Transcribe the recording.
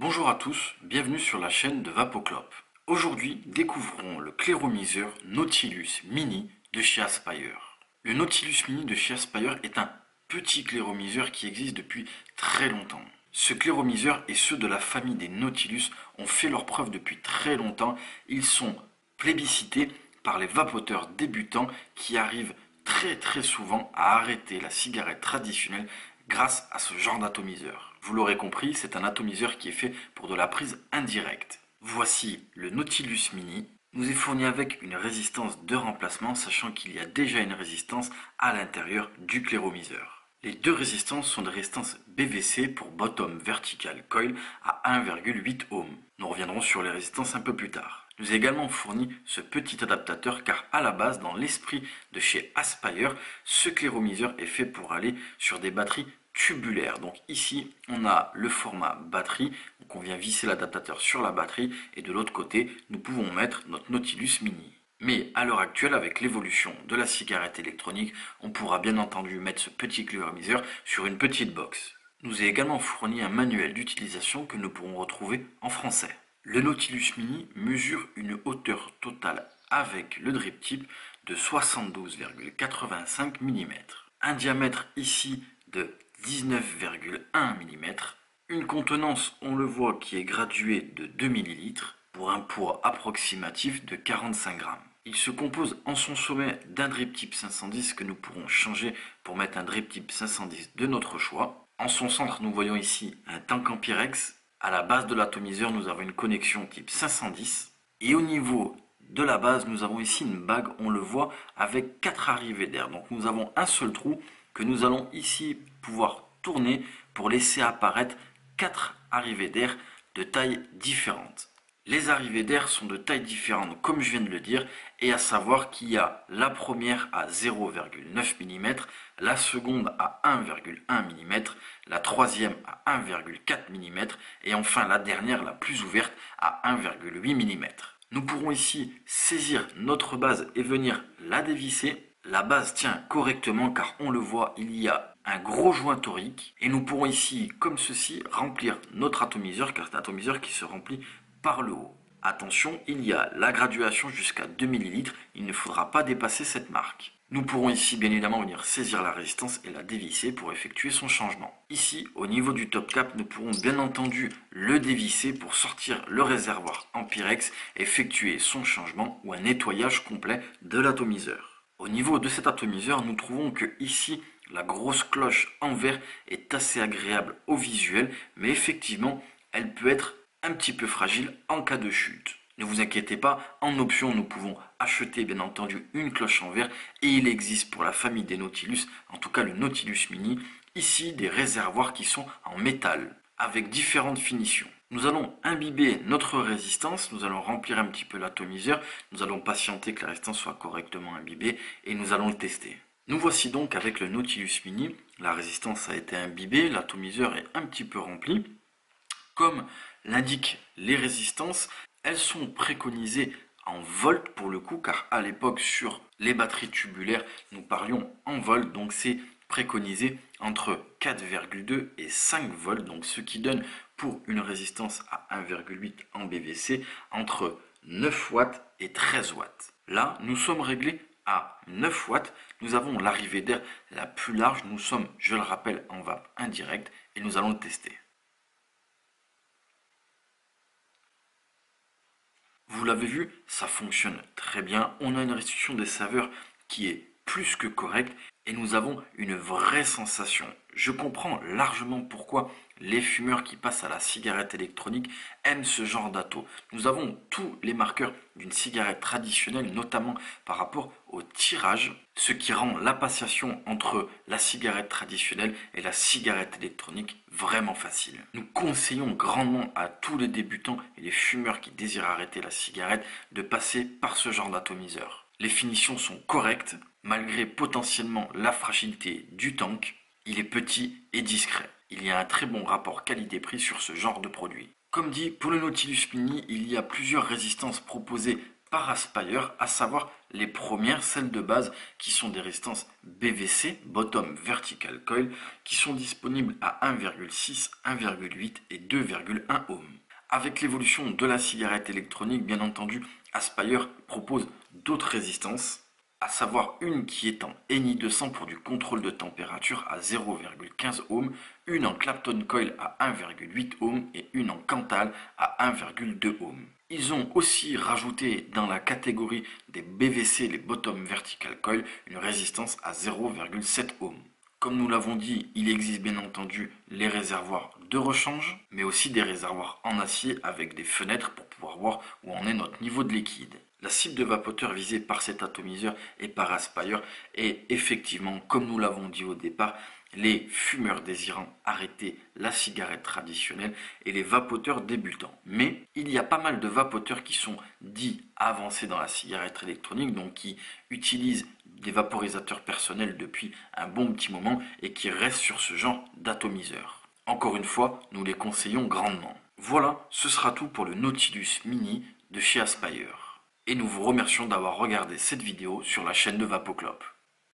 Bonjour à tous, bienvenue sur la chaîne de Vapoclope. Aujourd'hui, découvrons le cléromiseur Nautilus Mini de chez Aspire. Le Nautilus Mini de chez Aspire est un petit cléromiseur qui existe depuis très longtemps. Ce cléromiseur et ceux de la famille des Nautilus ont fait leur preuve depuis très longtemps. Ils sont plébiscités par les vapoteurs débutants qui arrivent très souvent à arrêter la cigarette traditionnelle grâce à ce genre d'atomiseur. Vous l'aurez compris, c'est un atomiseur qui est fait pour de la prise indirecte. Voici le Nautilus Mini. Nous est fourni avec une résistance de remplacement, sachant qu'il y a déjà une résistance à l'intérieur du cléromiseur. Les deux résistances sont des résistances BVC pour Bottom Vertical Coil à 1,8 ohm. Nous reviendrons sur les résistances un peu plus tard. Nous a également fourni ce petit adaptateur car à la base, dans l'esprit de chez Aspire, ce cléromiseur est fait pour aller sur des batteries tubulaires. Donc ici, on a le format batterie, donc on vient visser l'adaptateur sur la batterie et de l'autre côté, nous pouvons mettre notre Nautilus Mini. Mais à l'heure actuelle, avec l'évolution de la cigarette électronique, on pourra bien entendu mettre ce petit cléromiseur sur une petite box. Nous est également fourni un manuel d'utilisation que nous pourrons retrouver en français. Le Nautilus Mini mesure une hauteur totale avec le drip tip de 72,85 mm. Un diamètre ici de 19,1 mm. Une contenance, on le voit, qui est graduée de 2 ml pour un poids approximatif de 45 g. Il se compose en son sommet d'un drip tip 510 que nous pourrons changer pour mettre un drip tip 510 de notre choix. En son centre, nous voyons ici un tank en Pyrex. À la base de l'atomiseur, nous avons une connexion type 510. Et au niveau de la base, nous avons ici une bague, on le voit, avec 4 arrivées d'air. Donc nous avons un seul trou que nous allons ici pouvoir tourner pour laisser apparaître 4 arrivées d'air de tailles différentes. Les arrivées d'air sont de tailles différentes, comme je viens de le dire, et à savoir qu'il y a la première à 0,9 mm, la seconde à 1,1 mm, la troisième à 1,4 mm, et enfin la dernière, la plus ouverte, à 1,8 mm. Nous pourrons ici saisir notre base et venir la dévisser. La base tient correctement car on le voit, il y a un gros joint torique, et nous pourrons ici, comme ceci, remplir notre atomiseur, car c'est un atomiseur qui se remplit par le haut. Attention, il y a la graduation jusqu'à 2 ml, il ne faudra pas dépasser cette marque. Nous pourrons ici bien évidemment venir saisir la résistance et la dévisser pour effectuer son changement. Ici, au niveau du top cap, nous pourrons bien entendu le dévisser pour sortir le réservoir en Pyrex et effectuer son changement ou un nettoyage complet de l'atomiseur. Au niveau de cet atomiseur, nous trouvons que ici, la grosse cloche en verre est assez agréable au visuel, mais effectivement, elle peut être un petit peu fragile en cas de chute. Ne vous inquiétez pas, en option nous pouvons acheter bien entendu une cloche en verre et il existe pour la famille des Nautilus, en tout cas le Nautilus Mini, ici des réservoirs qui sont en métal avec différentes finitions. Nous allons imbiber notre résistance, nous allons remplir un petit peu l'atomiseur, nous allons patienter que la résistance soit correctement imbibée et nous allons le tester. Nous voici donc avec le Nautilus Mini, la résistance a été imbibée, l'atomiseur est un petit peu rempli. Comme l'indiquent les résistances, elles sont préconisées en volts pour le coup, car à l'époque sur les batteries tubulaires, nous parlions en volts, donc c'est préconisé entre 4,2 et 5 volts, donc ce qui donne pour une résistance à 1,8 en BVC entre 9 watts et 13 watts. Là, nous sommes réglés à 9 watts, nous avons l'arrivée d'air la plus large, nous sommes, je le rappelle, en vape indirecte et nous allons le tester. Vous l'avez vu, ça fonctionne très bien. On a une restitution des saveurs qui est plus que correcte et nous avons une vraie sensation. Je comprends largement pourquoi les fumeurs qui passent à la cigarette électronique aiment ce genre d'atto. Nous avons tous les marqueurs d'une cigarette traditionnelle, notamment par rapport au tirage, ce qui rend la passation entre la cigarette traditionnelle et la cigarette électronique vraiment facile. Nous conseillons grandement à tous les débutants et les fumeurs qui désirent arrêter la cigarette de passer par ce genre d'atomiseur. Les finitions sont correctes, malgré potentiellement la fragilité du tank. Il est petit et discret. Il y a un très bon rapport qualité-prix sur ce genre de produit. Comme dit, pour le Nautilus Mini, il y a plusieurs résistances proposées par Aspire, à savoir les premières, celles de base, qui sont des résistances BVC, Bottom Vertical Coil, qui sont disponibles à 1,6, 1,8 et 2,1 ohm. Avec l'évolution de la cigarette électronique, bien entendu, Aspire propose d'autres résistances, à savoir une qui est en NI200 pour du contrôle de température à 0,15 ohm, une en Clapton Coil à 1,8 ohm et une en Cantal à 1,2 ohm. Ils ont aussi rajouté dans la catégorie des BVC, les Bottom Vertical Coil, une résistance à 0,7 ohm. Comme nous l'avons dit, il existe bien entendu les réservoirs de rechange, mais aussi des réservoirs en acier avec des fenêtres pour pouvoir voir où en est notre niveau de liquide. La cible de vapoteur visée par cet atomiseur et par Aspire est effectivement, comme nous l'avons dit au départ, les fumeurs désirant arrêter la cigarette traditionnelle et les vapoteurs débutants. Mais il y a pas mal de vapoteurs qui sont dits avancés dans la cigarette électronique, donc qui utilisent des vaporisateurs personnels depuis un bon petit moment et qui restent sur ce genre d'atomiseur. Encore une fois, nous les conseillons grandement. Voilà, ce sera tout pour le Nautilus Mini de chez Aspire. Et nous vous remercions d'avoir regardé cette vidéo sur la chaîne de VapoClop.